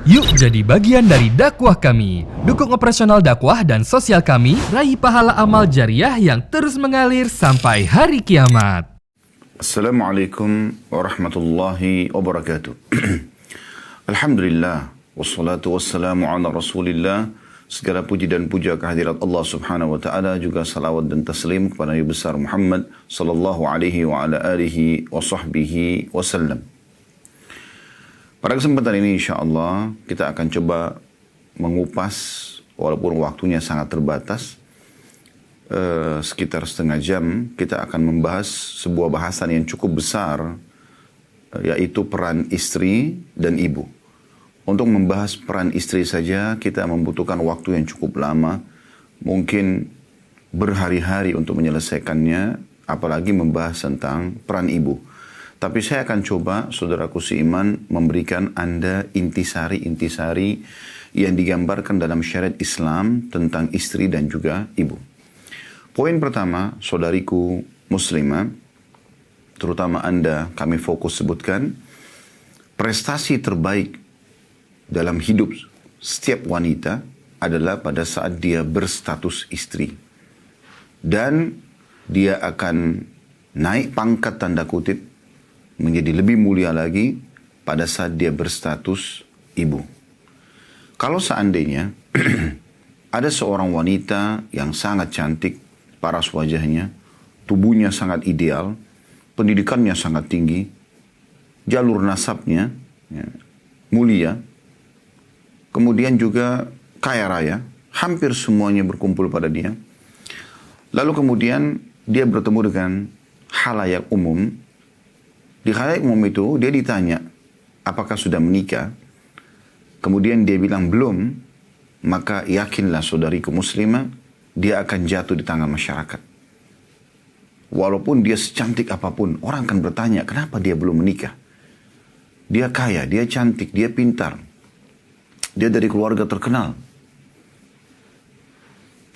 Yuk jadi bagian dari dakwah kami. Dukung operasional dakwah dan sosial kami, raih pahala amal jariah yang terus mengalir sampai hari kiamat. Assalamualaikum warahmatullahi wabarakatuh. Alhamdulillah, wassalatu wassalamu ala rasulillah. Segala puji dan puja kehadirat Allah subhanahu wa ta'ala, juga salawat dan taslim kepada Nabi besar Muhammad sallallahu alaihi wa ala alihi wa sahbihi wasallam. Pada kesempatan ini insyaAllah kita akan coba mengupas, walaupun waktunya sangat terbatas, sekitar setengah jam, kita akan membahas sebuah bahasan yang cukup besar, yaitu peran istri dan ibu. Untuk membahas peran istri saja kita membutuhkan waktu yang cukup lama, mungkin berhari-hari untuk menyelesaikannya, apalagi membahas tentang peran ibu. Tapi saya akan coba, saudaraku seiman, memberikan Anda intisari-intisari yang digambarkan dalam syariat Islam tentang istri dan juga ibu. Poin pertama, saudariku muslimah, terutama Anda, kami fokus sebutkan, prestasi terbaik dalam hidup setiap wanita adalah pada saat dia berstatus istri. Dan dia akan naik pangkat tanda kutip, menjadi lebih mulia lagi pada saat dia berstatus ibu. Kalau seandainya ada seorang wanita yang sangat cantik, paras wajahnya, tubuhnya sangat ideal, pendidikannya sangat tinggi, jalur nasabnya mulia, kemudian juga kaya raya, hampir semuanya berkumpul pada dia. Lalu kemudian dia bertemu dengan khalayak umum. Di khalayak umum itu dia ditanya, apakah sudah menikah? Kemudian dia bilang belum, maka yakinlah saudariku muslimah, dia akan jatuh di tangan masyarakat. Walaupun dia secantik apapun, orang akan bertanya, kenapa dia belum menikah? Dia kaya, dia cantik, dia pintar. Dia dari keluarga terkenal.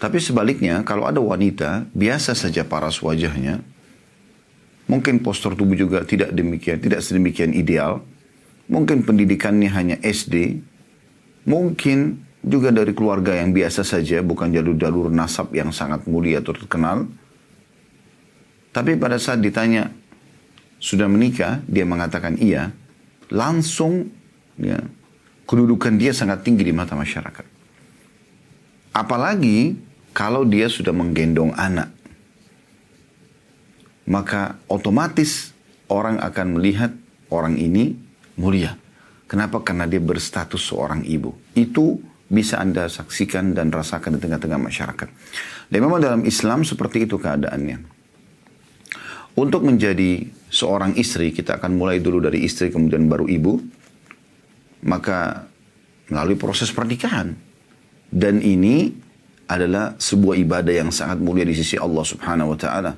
Tapi sebaliknya, kalau ada wanita, biasa saja paras wajahnya, mungkin postur tubuh juga tidak sedemikian ideal, mungkin pendidikannya hanya SD, mungkin juga dari keluarga yang biasa saja, bukan jalur-jalur nasab yang sangat mulia atau terkenal. Tapi pada saat ditanya, sudah menikah? Dia mengatakan iya. Langsung, kedudukan dia sangat tinggi di mata masyarakat. Apalagi kalau dia sudah menggendong anak. Maka otomatis orang akan melihat orang ini mulia. Kenapa? Karena dia berstatus seorang ibu. Itu bisa Anda saksikan dan rasakan di tengah-tengah masyarakat. Dan memang dalam Islam seperti itu keadaannya. Untuk menjadi seorang istri, kita akan mulai dulu dari istri kemudian baru ibu. Maka melalui proses pernikahan. Dan ini adalah sebuah ibadah yang sangat mulia di sisi Allah subhanahu wa ta'ala.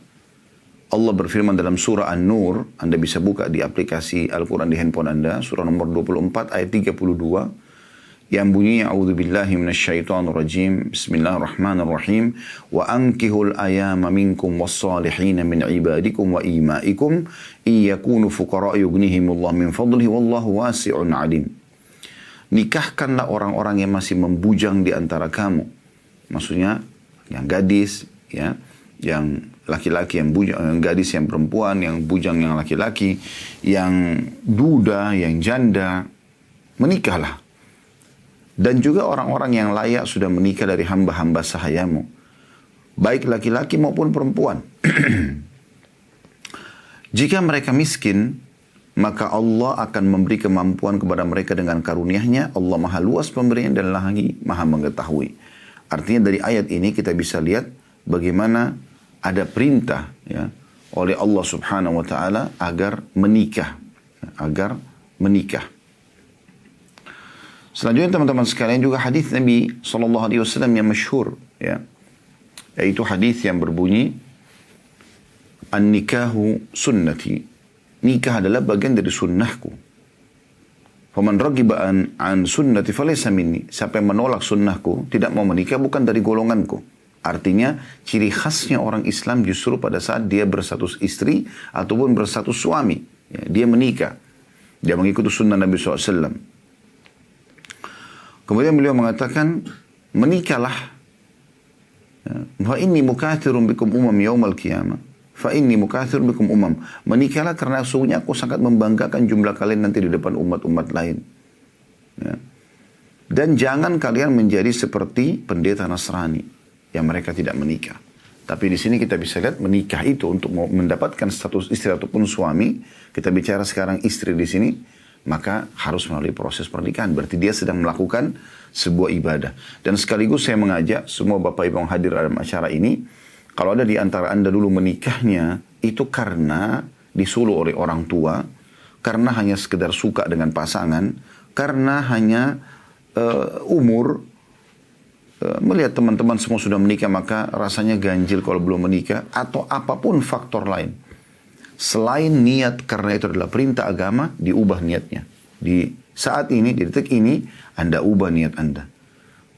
Allah berfirman dalam surah An-Nur, Anda bisa buka di aplikasi Al-Quran di handphone Anda, surah nomor 24 ayat 32, yang bunyinya, A'udzubillahi minasyaitonirrajim, Bismillahirrahmanirrahim, wa ankihul ayama minkum wassalihina min ibadikum wa imaikum, iyakunu fuqara yughnihimullah min fadlihi wallahu wasi'un alim. Nikahkanlah orang-orang yang masih membujang di antara kamu. Maksudnya, yang gadis, yang laki-laki yang bujang, yang gadis yang perempuan, yang bujang yang laki-laki, yang duda, yang janda, menikahlah. Dan juga orang-orang yang layak sudah menikah dari hamba-hamba sahayamu, baik laki-laki maupun perempuan. Jika mereka miskin, maka Allah akan memberi kemampuan kepada mereka dengan karunia-Nya. Allah maha luas pemberian dan lagi maha mengetahui. Artinya dari ayat ini kita bisa lihat bagaimana ada perintah oleh Allah subhanahu wa ta'ala agar menikah. Selanjutnya teman-teman sekalian juga hadis Nabi SAW yang masyhur, yaitu hadis yang berbunyi, An-nikahu sunnati. Nikah adalah bagian dari sunnahku. Faman ragiba an sunnati falaysa minni. Siapa yang menolak sunnahku, tidak mau menikah, bukan dari golonganku. Artinya ciri khasnya orang Islam justru pada saat dia berstatus istri ataupun berstatus suami. Dia menikah. Dia mengikuti sunnah Nabi SAW. Kemudian beliau mengatakan, menikahlah. Fa inni mukathirun bikum umam yaumal qiyamah. Fa inni mukathirun bikum umam. Menikahlah karena sesungguhnya aku sangat membanggakan jumlah kalian nanti di depan umat-umat lain. Ya. Dan jangan kalian menjadi seperti pendeta Nasrani yang mereka tidak menikah. Tapi di sini kita bisa lihat menikah itu untuk mendapatkan status istri ataupun suami. Kita bicara sekarang istri di sini, maka harus melalui proses pernikahan. Berarti dia sedang melakukan sebuah ibadah. Dan sekaligus saya mengajak semua bapak ibu yang hadir dalam acara ini, kalau ada di antara anda dulu menikahnya, itu karena disuruh oleh orang tua, karena hanya sekedar suka dengan pasangan, karena hanya umur, melihat teman-teman semua sudah menikah, maka rasanya ganjil kalau belum menikah, atau apapun faktor lain. Selain niat, karena itu adalah perintah agama, diubah niatnya. Di saat ini, di detik ini, anda ubah niat anda.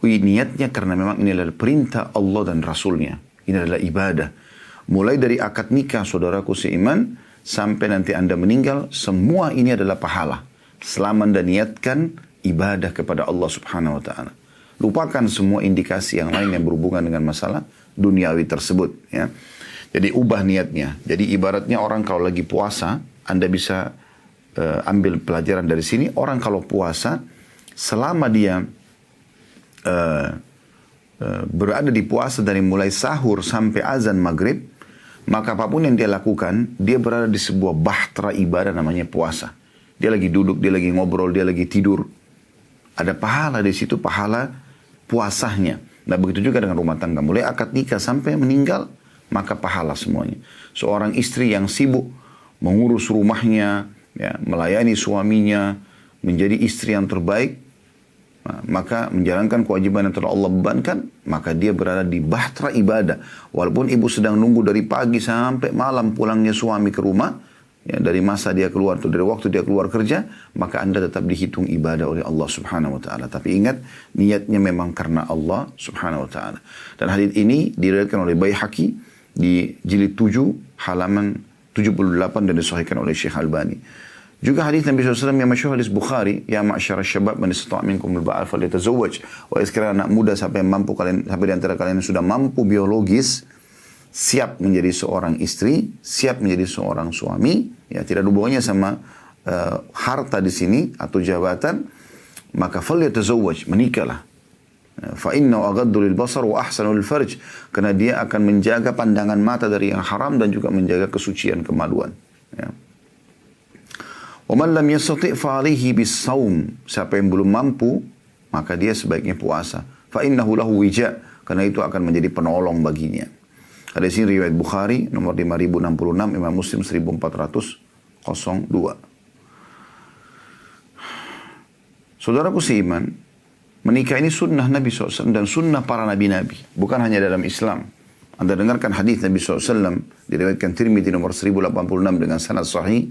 Niatnya karena memang ini adalah perintah Allah dan Rasulnya. Ini adalah ibadah. Mulai dari akad nikah, saudaraku seiman, sampai nanti anda meninggal, semua ini adalah pahala. Selama anda niatkan ibadah kepada Allah subhanahu wa ta'ala. Lupakan semua indikasi yang lain yang berhubungan dengan masalah duniawi tersebut. Ya. Jadi ubah niatnya. Jadi ibaratnya orang kalau lagi puasa, anda bisa ambil pelajaran dari sini. Orang kalau puasa, selama dia berada di puasa dari mulai sahur sampai azan maghrib, maka apapun yang dia lakukan, dia berada di sebuah bahtera ibadah namanya puasa. Dia lagi duduk, dia lagi ngobrol, dia lagi tidur. Ada pahala di situ, pahala puasanya. Nah begitu juga dengan rumah tangga. Mulai akad nikah sampai meninggal, maka pahala semuanya. Seorang istri yang sibuk mengurus rumahnya, ya, melayani suaminya, menjadi istri yang terbaik, maka menjalankan kewajiban yang telah Allah bebankan, maka dia berada di bahtera ibadah. Walaupun ibu sedang nunggu dari pagi sampai malam pulangnya suami ke rumah, ya, dari masa dia keluar atau dari waktu dia keluar kerja, maka anda tetap dihitung ibadah oleh Allah subhanahu wa ta'ala. Tapi ingat, niatnya memang karena Allah subhanahu wa ta'ala. Dan hadits ini diriwayatkan oleh Baihaqi di jilid 7 halaman 78 dan disahihkan oleh Syekh Albani. Juga hadis Nabi SAW yang masyhur, hadis Bukhari, ya ma'syara syabab man istata' minkum al-ba'al falyatazawwaj. Wahai sekalian anak muda, sampai di antara kalian yang sudah mampu biologis, siap menjadi seorang istri, siap menjadi seorang suami, ya tidak ada hubungannya sama harta di sini atau jabatan, maka falyatazawwaj, menikahlah. Fa innahu aghaddu lil basar wa ahsanu lil farj, karena dia akan menjaga pandangan mata dari yang haram dan juga menjaga kesucian kemaluan, ya. Wa man lam yastati' fa alayhi bis-shaum, siapa yang belum mampu maka dia sebaiknya puasa. Fa innahu lahu wija, karena itu akan menjadi penolong baginya. Ada sini riwayat Bukhari nomor 5066, Imam Muslim 1402. Saudaraku seiman, menikah ini sunnah Nabi SAW dan sunnah para nabi-nabi, bukan hanya dalam Islam. Anda dengarkan hadis Nabi SAW diriwayatkan Tirmidzi nomor 1086 dengan sanad sahih.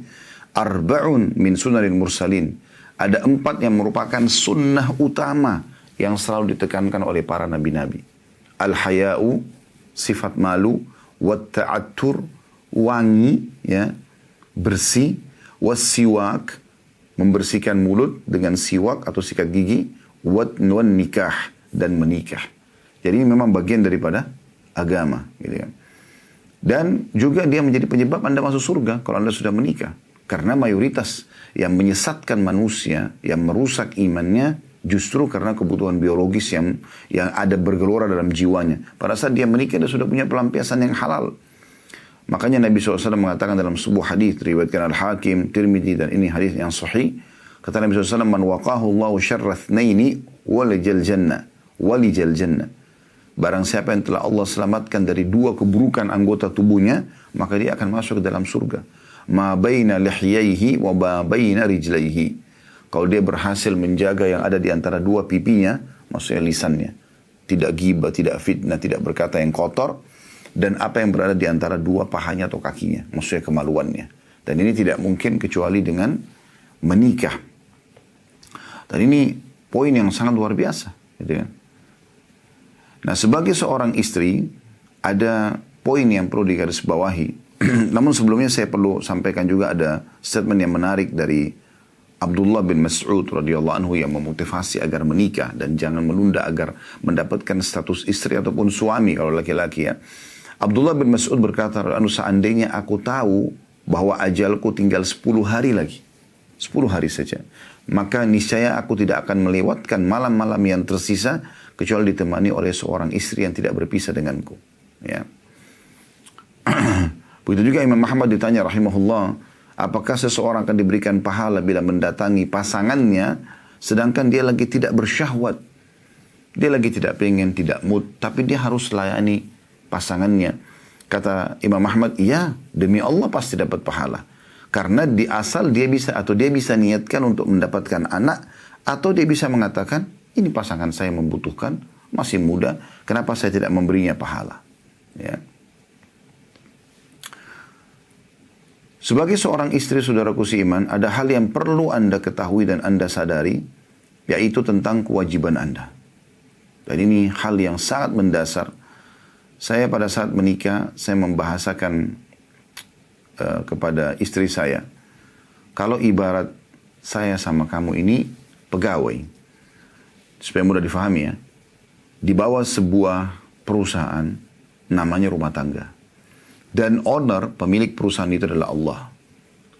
Arba'un min sunanil mursalin. Ada 4 yang merupakan sunnah utama yang selalu ditekankan oleh para nabi-nabi. Al-haya'u, sifat malu, wat-ta'attur, wangi, ya, bersih, was-siwak, membersihkan mulut dengan siwak atau sikat gigi, wat-wan nikah, dan menikah. Jadi ini memang bagian daripada agama, gitu kan. Dan juga dia menjadi penyebab Anda masuk surga kalau Anda sudah menikah. Karena mayoritas yang menyesatkan manusia, yang merusak imannya, justru karena kebutuhan biologis yang ada bergelora dalam jiwanya. Pada saat dia menikah, dia sudah punya pelampiasan yang halal. Makanya Nabi SAW mengatakan dalam sebuah hadis riwayatkan Al-Hakim, Tirmidzi, dan ini hadis yang sahih. Kata Nabi SAW, man waqahu Allahu syarra thnaini walijal jannah. Barang siapa yang telah Allah selamatkan dari 2 keburukan anggota tubuhnya, maka dia akan masuk ke dalam surga. Ma baina lihyaihi wa ma baina rijlaihi. Kalau dia berhasil menjaga yang ada di antara 2 pipinya, maksudnya lisannya, tidak ghibah, tidak fitnah, tidak berkata yang kotor, dan apa yang berada di antara 2 pahanya atau kakinya, maksudnya kemaluannya. Dan ini tidak mungkin kecuali dengan menikah. Dan ini poin yang sangat luar biasa, gitu kan. Nah, sebagai seorang istri, ada poin yang perlu digarisbawahi. Namun sebelumnya saya perlu sampaikan juga ada statement yang menarik dari Abdullah bin Mas'ud radhiyallahu anhu yang memotivasi agar menikah dan jangan menunda agar mendapatkan status istri ataupun suami kalau laki-laki ya. Abdullah bin Mas'ud berkata, seandainya aku tahu bahwa ajalku tinggal 10 hari lagi, 10 hari saja, maka niscaya aku tidak akan melewatkan malam-malam yang tersisa kecuali ditemani oleh seorang istri yang tidak berpisah denganku. Ya. Begitu juga Imam Ahmad ditanya rahimahullah, apakah seseorang akan diberikan pahala bila mendatangi pasangannya sedangkan dia lagi tidak bersyahwat, dia lagi tidak pengen, tidak mood, tapi dia harus layani pasangannya. Kata Imam Ahmad, iya, demi Allah pasti dapat pahala. Karena di asal dia bisa niatkan untuk mendapatkan anak, atau dia bisa mengatakan, ini pasangan saya membutuhkan, masih muda, kenapa saya tidak memberinya pahala? Ya. Sebagai seorang istri, saudaraku seiman, ada hal yang perlu Anda ketahui dan Anda sadari, yaitu tentang kewajiban Anda. Dan ini hal yang sangat mendasar. Saya pada saat menikah, saya membahasakan kepada istri saya, kalau ibarat saya sama kamu ini pegawai, supaya mudah difahami ya, di bawah sebuah perusahaan namanya rumah tangga. Dan owner, pemilik perusahaan itu adalah Allah.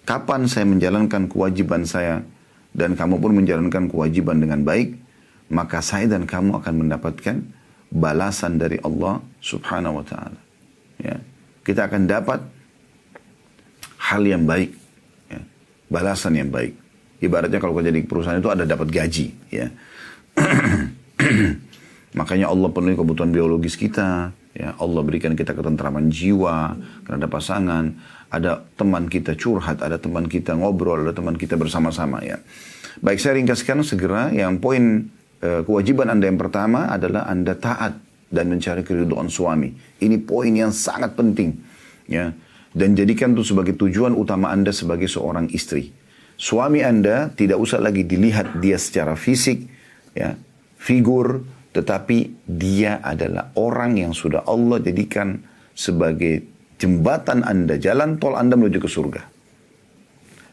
Kapan saya menjalankan kewajiban saya dan kamu pun menjalankan kewajiban dengan baik, maka saya dan kamu akan mendapatkan balasan dari Allah subhanahu wa ta'ala. Ya. Kita akan dapat hal yang baik. Ya. Balasan yang baik. Ibaratnya kalau kerja di perusahaan itu ada dapat gaji. Ya. Makanya Allah penuhi kebutuhan biologis kita. Ya, Allah berikan kita ketentraman jiwa, karena ada pasangan, ada teman kita curhat, ada teman kita ngobrol, ada teman kita bersama-sama ya. Baik, saya ringkaskan segera. Yang poin kewajiban Anda yang pertama adalah Anda taat dan mencari keridhaan suami. Ini poin yang sangat penting ya. Dan jadikan itu sebagai tujuan utama Anda sebagai seorang istri. Suami Anda tidak usah lagi dilihat dia secara fisik ya, figur, tetapi dia adalah orang yang sudah Allah jadikan sebagai jembatan Anda, jalan tol Anda menuju ke surga.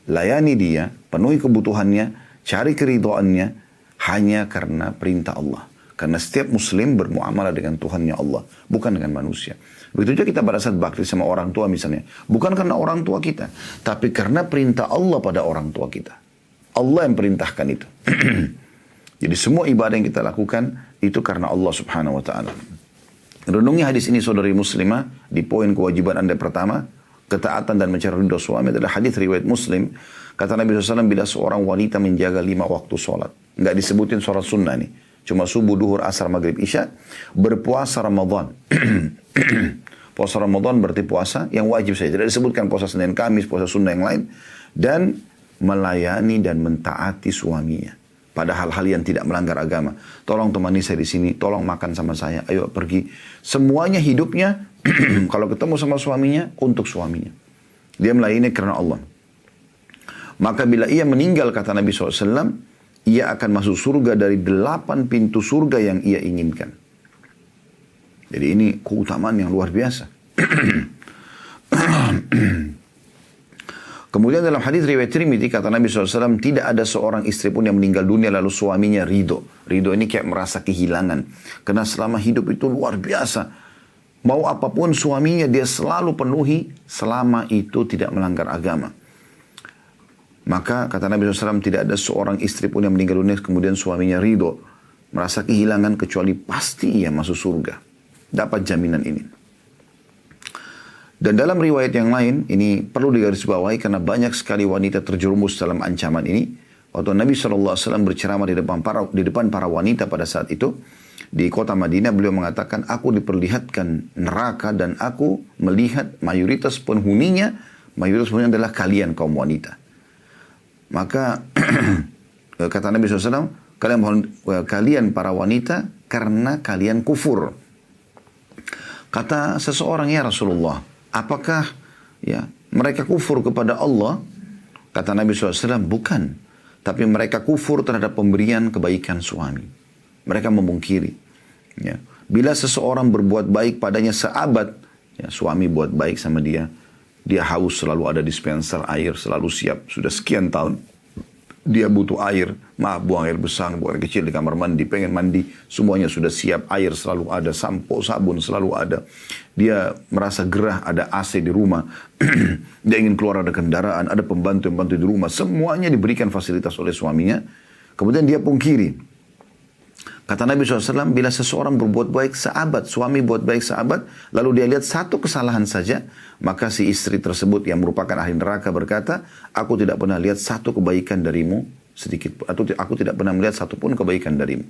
Layani dia, penuhi kebutuhannya, cari keridhaannya hanya karena perintah Allah. Karena setiap muslim bermuamalah dengan Tuhannya Allah, bukan dengan manusia. Begitu juga kita pada saat bakti sama orang tua misalnya, bukan karena orang tua kita, tapi karena perintah Allah pada orang tua kita. Allah yang perintahkan itu. Jadi semua ibadah yang kita lakukan itu karena Allah subhanahu wa ta'ala. Renungi hadis ini saudari muslimah, di poin kewajiban Anda pertama, ketaatan dan mencari ridha suami adalah hadis riwayat Muslim. Kata Nabi SAW, bila seorang wanita menjaga 5 waktu sholat, nggak disebutin sholat sunnah nih, cuma subuh, duhur, asar, maghrib, isya, berpuasa Ramadan. Puasa Ramadan berarti puasa yang wajib saja, tidak disebutkan puasa Senin Kamis, puasa sunnah yang lain, dan melayani dan mentaati suaminya pada hal-hal yang tidak melanggar agama. Tolong temani saya di sini, tolong makan sama saya, ayo pergi. Semuanya hidupnya kalau ketemu sama suaminya, untuk suaminya. Dia melayani karena Allah. Maka bila ia meninggal, kata Nabi SAW, ia akan masuk surga dari 8 pintu surga yang ia inginkan. Jadi ini keutamaan yang luar biasa. Kemudian dalam hadis riwayat Tirmidzi kata Nabi SAW, tidak ada seorang istri pun yang meninggal dunia lalu suaminya ridho. Ridho ini kayak merasa kehilangan. Karena selama hidup itu luar biasa. Mau apapun suaminya dia selalu penuhi selama itu tidak melanggar agama. Maka kata Nabi SAW, tidak ada seorang istri pun yang meninggal dunia kemudian suaminya ridho. Merasa kehilangan kecuali pasti ia masuk surga. Dapat jaminan ini. Dan dalam riwayat yang lain, ini perlu digarisbawahi karena banyak sekali wanita terjerumus dalam ancaman ini. Waktu Nabi SAW berceramah di depan para wanita pada saat itu, di kota Madinah, beliau mengatakan, aku diperlihatkan neraka dan aku melihat mayoritas penghuninya adalah kalian kaum wanita. Maka kata Nabi SAW, kalian para wanita karena kalian kufur. Kata seseorang, ya Rasulullah, apakah ya mereka kufur kepada Allah? Kata Nabi SAW, bukan. Tapi mereka kufur terhadap pemberian kebaikan suami. Mereka memungkiri. Ya. Bila seseorang berbuat baik padanya seabad, ya, suami buat baik sama dia. Dia haus, selalu ada dispenser air, selalu siap. Sudah sekian tahun. Dia butuh air, maaf, buang air besar, buang air kecil di kamar mandi, pengen mandi, semuanya sudah siap, air selalu ada, sampo, sabun selalu ada. Dia merasa gerah, ada AC di rumah, dia ingin keluar, ada kendaraan, ada pembantu-pembantu di rumah, semuanya diberikan fasilitas oleh suaminya. Kemudian dia pungkiri. Kata Nabi SAW, bila seseorang berbuat baik sahabat, suami buat baik sahabat, lalu dia lihat satu kesalahan saja, maka si istri tersebut yang merupakan ahli neraka berkata, aku tidak pernah lihat satu kebaikan darimu sedikit, atau aku tidak pernah melihat satupun kebaikan darimu.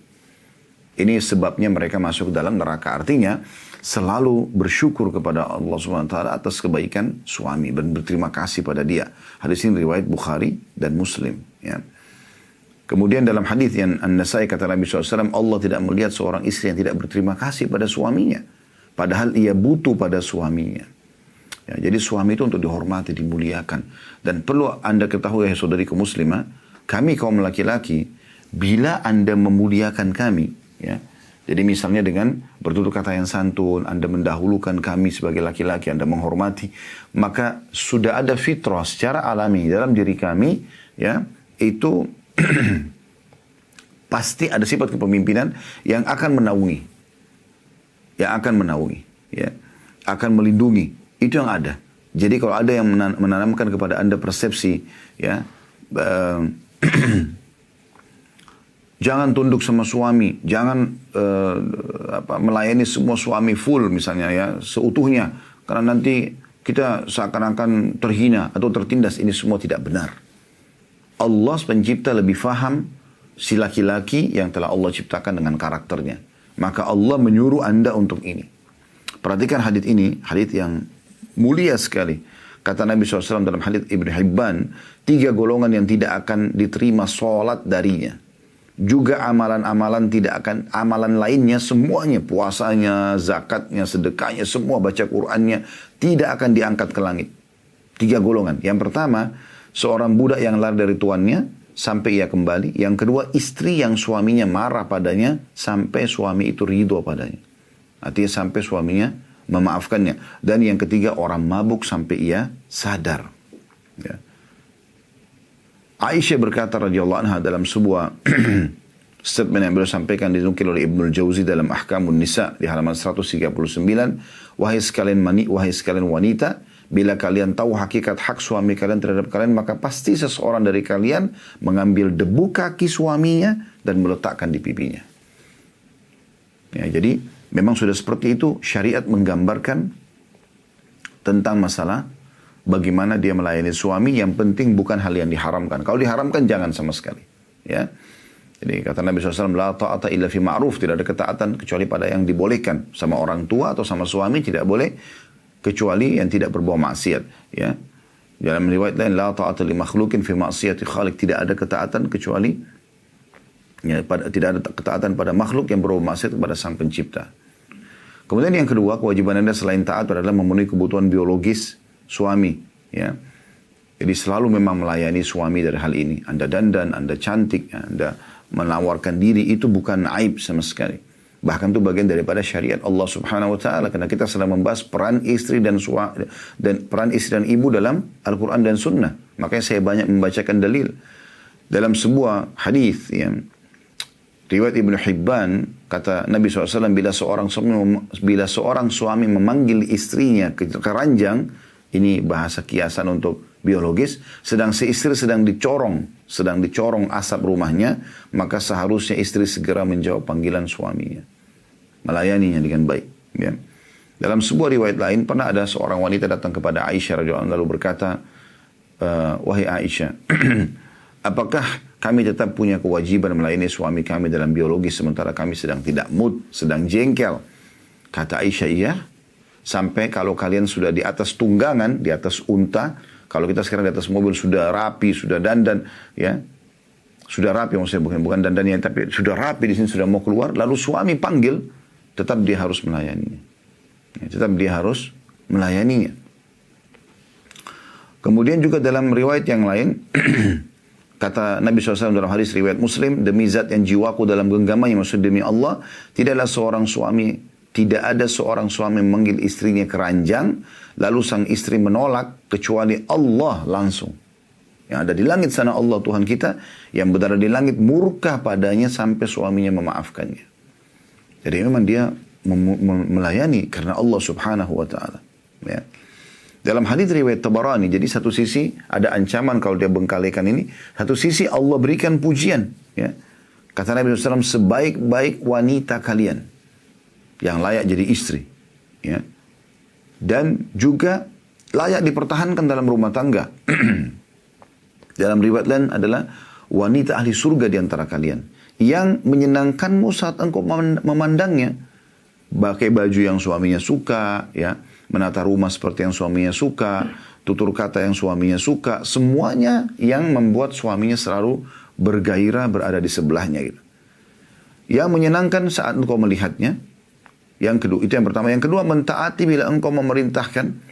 Ini sebabnya mereka masuk ke dalam neraka. Artinya, selalu bersyukur kepada Allah SWT atas kebaikan suami dan berterima kasih pada dia. Hadis ini riwayat Bukhari dan Muslim. Ya. Kemudian dalam hadis yang An-Nasai kata Nabi SAW, Allah tidak melihat seorang istri yang tidak berterima kasih pada suaminya. Padahal ia butuh pada suaminya. Ya, jadi suami itu untuk dihormati, dimuliakan. Dan perlu anda ketahui, ya saudariku muslimah, kami kaum laki-laki, bila anda memuliakan kami, ya, jadi misalnya dengan bertutur kata yang santun, anda mendahulukan kami sebagai laki-laki, anda menghormati, maka sudah ada fitrah secara alami dalam diri kami, ya, itu pasti ada sifat kepemimpinan yang akan menaungi, ya, akan melindungi. Itu yang ada. Jadi kalau ada yang menanamkan kepada anda persepsi, ya, jangan tunduk sama suami, jangan melayani semua suami full misalnya, ya, seutuhnya, karena nanti kita seakan-akan terhina atau tertindas. Ini semua tidak benar. Allah pencipta lebih faham si laki-laki yang telah Allah ciptakan dengan karakternya. Maka Allah menyuruh anda untuk ini. Perhatikan hadits ini, hadits yang mulia sekali. Kata Nabi SAW dalam hadits Ibnu Hibban, 3 golongan yang tidak akan diterima sholat darinya. Juga amalan-amalan tidak akan, amalan lainnya semuanya, puasanya, zakatnya, sedekahnya, semua baca Qur'annya, tidak akan diangkat ke langit. 3 golongan. Yang pertama, seorang budak yang lari dari tuannya sampai ia kembali. Yang kedua, istri yang suaminya marah padanya sampai suami itu ridho padanya. Artinya sampai suaminya memaafkannya. Dan yang ketiga, orang mabuk sampai ia sadar. Ya. Aisyah berkata radhiyallahu anha dalam sebuah statement yang beliau sampaikan, dinukil oleh Ibnul Jauzi dalam Ahkamun Nisa di halaman 139, wahai sekalian wanita, bila kalian tahu hakikat hak suami kalian terhadap kalian, maka pasti seseorang dari kalian mengambil debu kaki suaminya dan meletakkan di pipinya. Ya, jadi memang sudah seperti itu. Syariat menggambarkan tentang masalah bagaimana dia melayani suami. Yang penting bukan hal yang diharamkan. Kalau diharamkan jangan sama sekali. Ya. Jadi kata Nabi SAW, la ta'ata illa fi ma'ruf, tidak ada ketaatan kecuali pada yang dibolehkan. Sama orang tua atau sama suami tidak boleh kecuali yang tidak berbau maksiat, ya. Dalam riwayat lain, la ta'ata li makhlukin fi ma'siyati khaliq, tidak ada ketaatan kecuali, ya, tidak ada ketaatan pada makhluk yang berbau maksiat kepada sang pencipta. Kemudian yang kedua, kewajiban anda selain taat adalah memenuhi kebutuhan biologis suami, ya. Jadi selalu memang melayani suami dari hal ini. Anda dandan, anda cantik, anda menawarkan diri, itu bukan aib sama sekali. Bahkan itu bagian daripada syariat Allah Subhanahu wa taala, karena kita sedang membahas peran istri dan peran istri dan ibu dalam Al-Qur'an dan Sunnah. Makanya saya banyak membacakan dalil. Dalam sebuah hadis yang riwayat Ibnu Hibban, kata Nabi SAW, bila seorang suami memanggil istrinya ke ranjang, ini bahasa kiasan untuk biologis, sedang si istri sedang dicorong asap rumahnya, maka seharusnya istri segera menjawab panggilan suaminya, melayaninya dengan baik, ya. Dalam sebuah riwayat lain, pernah ada seorang wanita datang kepada Aisyah radhiyallahu anha lalu berkata, wahai Aisyah, apakah kami tetap punya kewajiban melayani suami kami dalam biologis sementara kami sedang tidak mood, sedang jengkel? Kata Aisyah, iya. Sampai kalau kalian sudah di atas tunggangan, di atas unta, kalau kita sekarang di atas mobil sudah rapi, sudah dandan, ya, sudah rapi, maksudnya bukan dandannya, tapi sudah rapi di sini, sudah mau keluar, lalu suami panggil, tetap dia harus melayaninya. Ya, tetap dia harus melayaninya. Kemudian juga dalam riwayat yang lain, kata Nabi SAW dalam hadis riwayat Muslim, demi zat yang jiwaku dalam genggamannya, maksud demi Allah, tidak ada seorang suami memanggil istrinya ke ranjang, lalu sang istri menolak, kecuali Allah langsung, Yang ada di langit sana Allah Tuhan kita, yang berada di langit murka padanya sampai suaminya memaafkannya. Jadi memang dia melayani karena Allah subhanahu wa ta'ala. Ya. Dalam hadis riwayat Tabarani, jadi satu sisi ada ancaman kalau dia bengkalikan ini, satu sisi Allah berikan pujian. Ya. Kata Nabi SAW, sebaik-baik wanita kalian yang layak jadi istri. Ya. Dan juga layak dipertahankan dalam rumah tangga. Dalam riwayat lain adalah wanita ahli surga di antara kalian. Yang menyenangkanmu saat engkau memandangnya. Pakai baju yang suaminya suka, ya, menata rumah seperti yang suaminya suka, tutur kata yang suaminya suka, semuanya yang membuat suaminya selalu bergairah berada di sebelahnya gitu. Yang menyenangkan saat engkau melihatnya. Yang kedua, itu yang pertama. Yang kedua, mentaati bila engkau memerintahkan,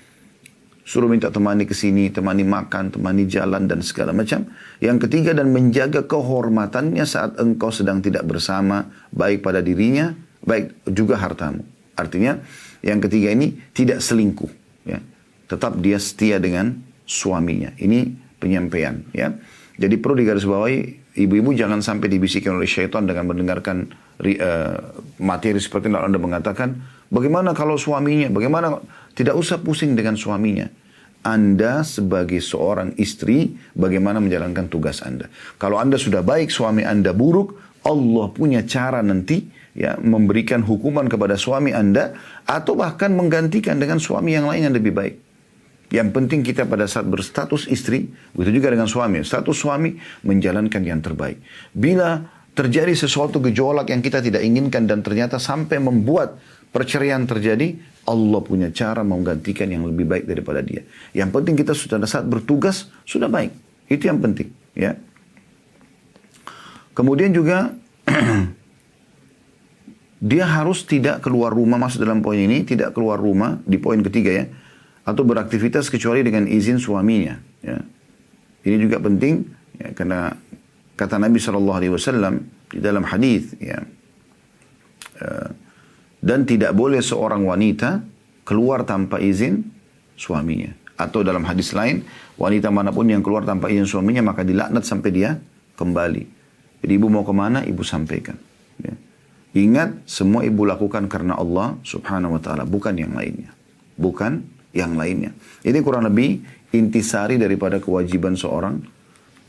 suruh minta temani ke sini, temani makan, temani jalan dan segala macam. Yang ketiga, dan menjaga kehormatannya saat engkau sedang tidak bersama, baik pada dirinya, baik juga hartamu. Artinya yang ketiga ini tidak selingkuh, ya. Tetap dia setia dengan suaminya. Ini penyampaian, ya. Jadi perlu digarisbawahi, ibu-ibu jangan sampai dibisikkan oleh syaitan dengan mendengarkan materi seperti yang Anda mengatakan, bagaimana kalau suaminya, bagaimana, tidak usah pusing dengan suaminya. Anda sebagai seorang istri, bagaimana menjalankan tugas Anda. Kalau Anda sudah baik, suami Anda buruk, Allah punya cara nanti, ya, memberikan hukuman kepada suami Anda, atau bahkan menggantikan dengan suami yang lain yang lebih baik. Yang penting kita pada saat berstatus istri, begitu juga dengan suami. Status suami menjalankan yang terbaik. Bila terjadi sesuatu gejolak yang kita tidak inginkan dan ternyata sampai membuat perceraian terjadi, Allah punya cara menggantikan yang lebih baik daripada dia. Yang penting kita sudah saat bertugas sudah baik. Itu yang penting, ya. Kemudian juga dia harus tidak keluar rumah, masuk dalam poin ini, tidak keluar rumah di poin ketiga, ya, atau beraktivitas kecuali dengan izin suaminya, ya. Ini juga penting, ya, karena kata Nabi SAW di dalam hadis, ya, dan tidak boleh seorang wanita keluar tanpa izin suaminya. Atau dalam hadis lain, wanita manapun yang keluar tanpa izin suaminya maka dilaknat sampai dia kembali. Jadi ibu mau kemana, ibu sampaikan, ya. Ingat, semua ibu lakukan karena Allah subhanahu wa ta'ala, bukan yang lainnya. Bukan yang lainnya. Ini kurang lebih intisari daripada kewajiban seorang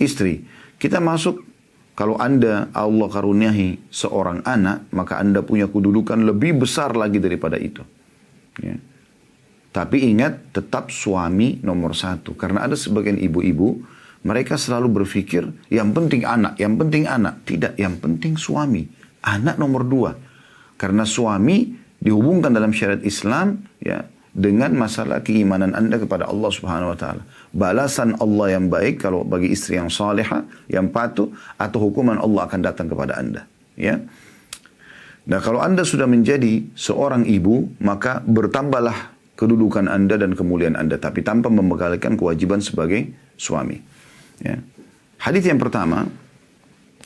istri. Kita masuk, kalau Anda Allah karuniahi seorang anak, maka Anda punya kedudukan lebih besar lagi daripada itu. Ya. Tapi ingat, tetap suami nomor satu. Karena ada sebagian ibu-ibu, mereka selalu berpikir, yang penting anak, yang penting anak. Tidak, yang penting suami. Anak nomor dua. Karena suami dihubungkan dalam syariat Islam, ya, dengan masalah keimanan Anda kepada Allah subhanahu wa ta'ala. Balasan Allah yang baik kalau bagi istri yang salihah, yang patuh, atau hukuman Allah akan datang kepada Anda. Ya. Nah, kalau Anda sudah menjadi seorang ibu, maka bertambahlah kedudukan Anda dan kemuliaan Anda, tapi tanpa membekalikan kewajiban sebagai suami. Ya. Hadis yang pertama,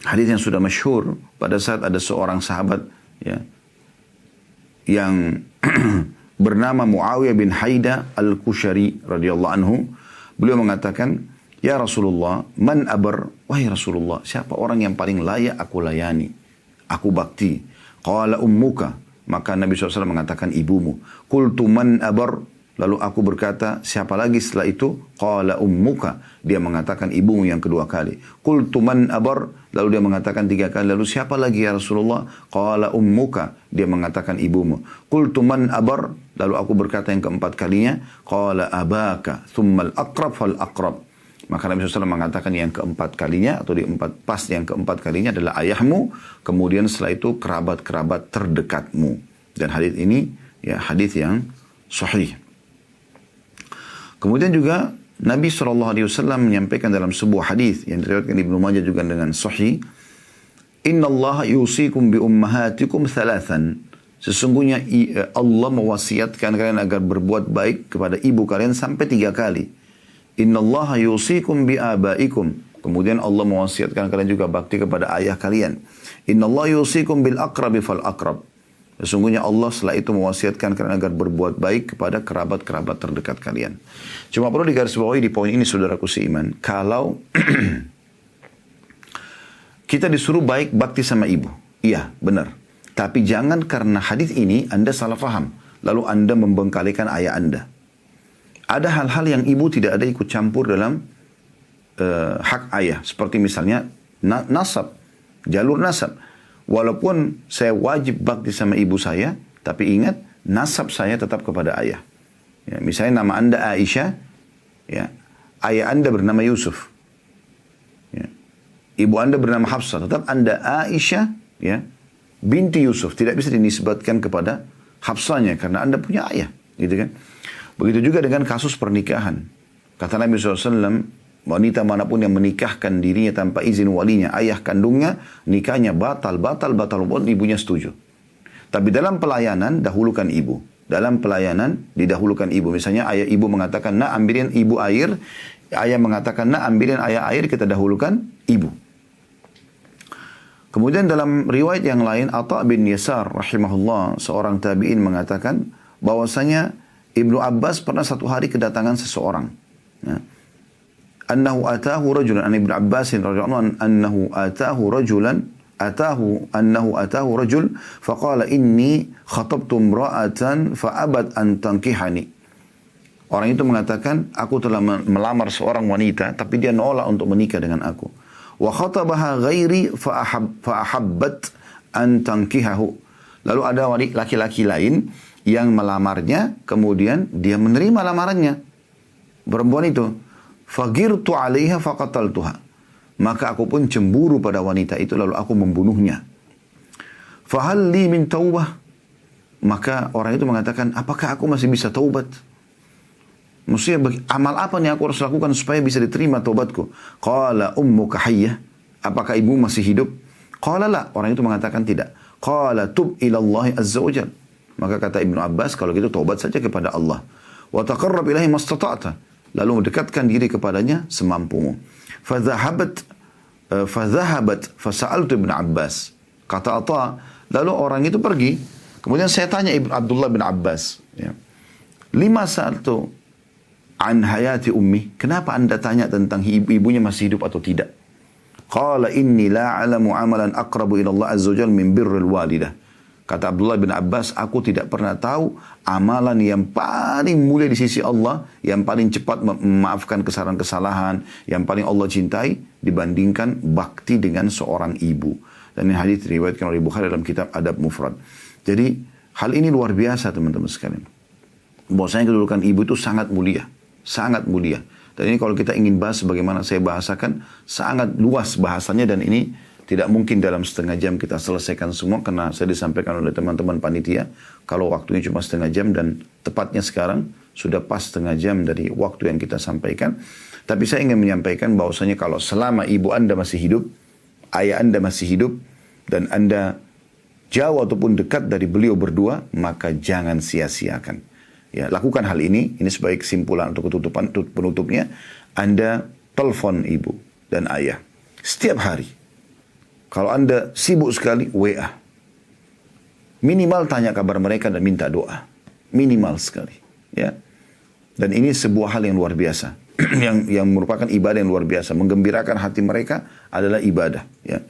hadis yang sudah masyhur pada saat ada seorang sahabat, ya, yang bernama Muawiyah bin Haida al-Kushari radhiyallahu anhu. Beliau mengatakan, ya Rasulullah, man abar, wahai Rasulullah, siapa orang yang paling layak aku layani, aku bakti? Qala ummuka, maka Nabi SAW mengatakan ibumu. Qultu man abar, lalu aku berkata, siapa lagi setelah itu? Qala ummuka, dia mengatakan ibumu yang kedua kali. Qultu man abar, lalu dia mengatakan tiga kali. Lalu siapa lagi ya Rasulullah? Qala ummuka, dia mengatakan ibumu. Qultu man abar, lalu aku berkata yang keempat kalinya, qala abaka, thummal aqrab fal aqrab. Maka Nabi SAW mengatakan yang keempat kalinya, atau di empat pas yang keempat kalinya adalah ayahmu, kemudian setelah itu kerabat-kerabat terdekatmu. Dan hadis ini, ya, hadis yang sahih. Kemudian juga Nabi SAW menyampaikan dalam sebuah hadis yang diriwayatkan Ibnu Majah juga dengan sahih, Inna Allah yusikum bi ummahatikum thalathan. Sesungguhnya Allah mewasiatkan kalian agar berbuat baik kepada ibu kalian sampai 3 kali. Inna Allah yusikum bi abaikum. Kemudian Allah mewasiatkan kalian juga bakti kepada ayah kalian. Inna Allah yusikum bil aqrabi fal aqrab. Sesungguhnya Allah setelah itu mewasiatkan kalian agar berbuat baik kepada kerabat-kerabat terdekat kalian. Cuma perlu digarisbawahi di poin ini saudaraku seiman. Kalau kita disuruh baik bakti sama ibu. Iya, benar. Tapi jangan karena hadis ini Anda salah faham. Lalu Anda membengkalikan ayah Anda. Ada hal-hal yang ibu tidak ada ikut campur dalam hak ayah. Seperti misalnya nasab. Jalur nasab. Walaupun saya wajib bakti sama ibu saya, tapi ingat, nasab saya tetap kepada ayah. Ya, misalnya nama Anda Aisyah, ya, ayah Anda bernama Yusuf. Ya. Ibu Anda bernama Hafsah, tetap Anda Aisyah, ya, binti Yusuf. Tidak bisa dinisbatkan kepada Hafsahnya, karena Anda punya ayah. Gitu kan? Begitu juga dengan kasus pernikahan. Kata Nabi SAW, wanita manapun yang menikahkan dirinya tanpa izin walinya, ayah kandungnya, nikahnya batal, walaupun ibunya setuju. Tapi dalam pelayanan, dahulukan ibu. Dalam pelayanan, didahulukan ibu. Misalnya ayah ibu mengatakan, nak ambilin ibu air. Ayah mengatakan, nak ambilin ayah air, kita dahulukan ibu. Kemudian dalam riwayat yang lain, Atha bin Yasar rahimahullah, seorang tabi'in mengatakan, bahwasanya Ibnu Abbas pernah satu hari kedatangan seseorang. Ya. Annahu atahu rajulan, an Ibnu Abbas radhiyallahu anhu atahu rajulan, annahu atahu rajul faqala inni khatabtu imra'atan fa'abat an tankihani. Orang itu mengatakan, aku telah melamar seorang wanita tapi dia nolak untuk menikah dengan aku. Wa khatabaha ghairi fa'ahabbat an tankihahu. Lalu ada laki-laki lain yang melamarnya, kemudian dia menerima lamarannya. Perempuan itu, fagirtu 'alaiha faqataltuha. Maka aku pun cemburu pada wanita itu, lalu aku membunuhnya. Fahal li min taubah. Maka orang itu mengatakan, apakah aku masih bisa taubat? Maksudnya amal apa nih aku harus lakukan supaya bisa diterima taubatku? Qala ummuka hayyah. Apakah ibu masih hidup? Qala la. Orang itu mengatakan tidak. Qala tub ila Allah azza wa jalla. Maka kata Ibnu Abbas, kalau gitu taubat saja kepada Allah. Wa taqarrab ilaihi mastata'ta. Lalu mendekatkan diri kepadanya semampumu. Fadhahabat fasa'altu Ibnu Abbas. Kata Atha, lalu orang itu pergi. Kemudian saya tanya Abdullah bin Abbas, ya. Lima sa'altu an hayati ummi. Kenapa Anda tanya tentang ibunya masih hidup atau tidak? Qala inni la a'lamu amalan aqrabu ila Allah azza wa jalla min birril walidah. Kata Abdullah bin Abbas, aku tidak pernah tahu amalan yang paling mulia di sisi Allah, yang paling cepat memaafkan kesalahan-kesalahan, yang paling Allah cintai dibandingkan bakti dengan seorang ibu. Dan ini hadis diriwayatkan oleh Bukhari dalam kitab Adab Mufrad. Jadi hal ini luar biasa teman-teman sekalian. Bahwasanya kedudukan ibu itu sangat mulia, sangat mulia. Dan ini kalau kita ingin bahas bagaimana saya bahasakan, sangat luas bahasanya, dan ini tidak mungkin dalam setengah jam kita selesaikan semua, karena saya disampaikan oleh teman-teman panitia kalau waktunya cuma setengah jam, dan tepatnya sekarang sudah pas setengah jam dari waktu yang kita sampaikan. Tapi saya ingin menyampaikan bahwasanya kalau selama ibu Anda masih hidup, ayah Anda masih hidup, dan Anda jauh ataupun dekat dari beliau berdua, maka jangan sia-siakan. Ya, lakukan hal ini sebagai kesimpulan untuk penutupnya. Anda telepon ibu dan ayah setiap hari. Kalau Anda sibuk sekali, WA. Minimal tanya kabar mereka dan minta doa. Minimal sekali. Ya. Dan ini sebuah hal yang luar biasa. yang merupakan ibadah yang luar biasa. Menggembirakan hati mereka adalah ibadah. Ya.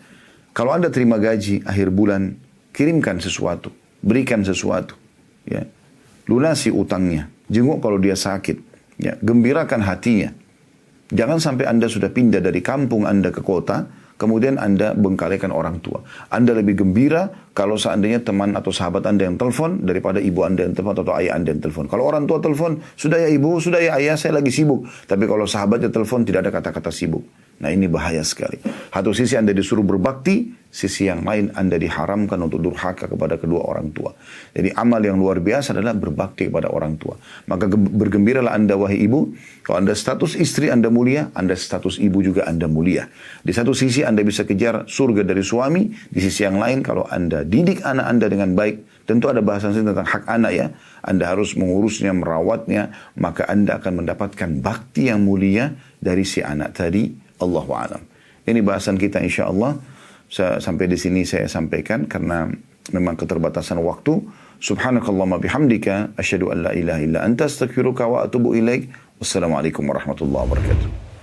Kalau Anda terima gaji akhir bulan, kirimkan sesuatu. Berikan sesuatu. Ya. Lunasi utangnya. Jenguk kalau dia sakit. Ya. Gembirakan hatinya. Jangan sampai Anda sudah pindah dari kampung Anda ke kota, kemudian Anda bengkalikan orang tua. Anda lebih gembira kalau seandainya teman atau sahabat Anda yang telepon daripada ibu Anda yang telepon atau ayah Anda yang telepon. Kalau orang tua telepon, sudah ya ibu, sudah ya ayah, saya lagi sibuk. Tapi kalau sahabatnya telepon, tidak ada kata-kata sibuk. Nah ini bahaya sekali. Satu sisi Anda disuruh berbakti, sisi yang lain Anda diharamkan untuk durhaka kepada kedua orang tua. Jadi amal yang luar biasa adalah berbakti kepada orang tua. Maka bergembiralah Anda wahai ibu. Kalau Anda status istri Anda mulia, Anda status ibu juga Anda mulia. Di satu sisi Anda bisa kejar surga dari suami. Di sisi yang lain kalau Anda didik anak Anda dengan baik, tentu ada bahasan tentang hak anak ya. Anda harus mengurusnya, merawatnya. Maka Anda akan mendapatkan bakti yang mulia dari si anak tadi. Allahu a'lam. Ini bahasan kita insya Allah. Sampai di sini saya sampaikan karena memang keterbatasan waktu. Subhanakallahumma bihamdika asyhadu an la ilaha illa anta astaghfiruka wa atubu ilaik. Wassalamualaikum warahmatullahi wabarakatuh.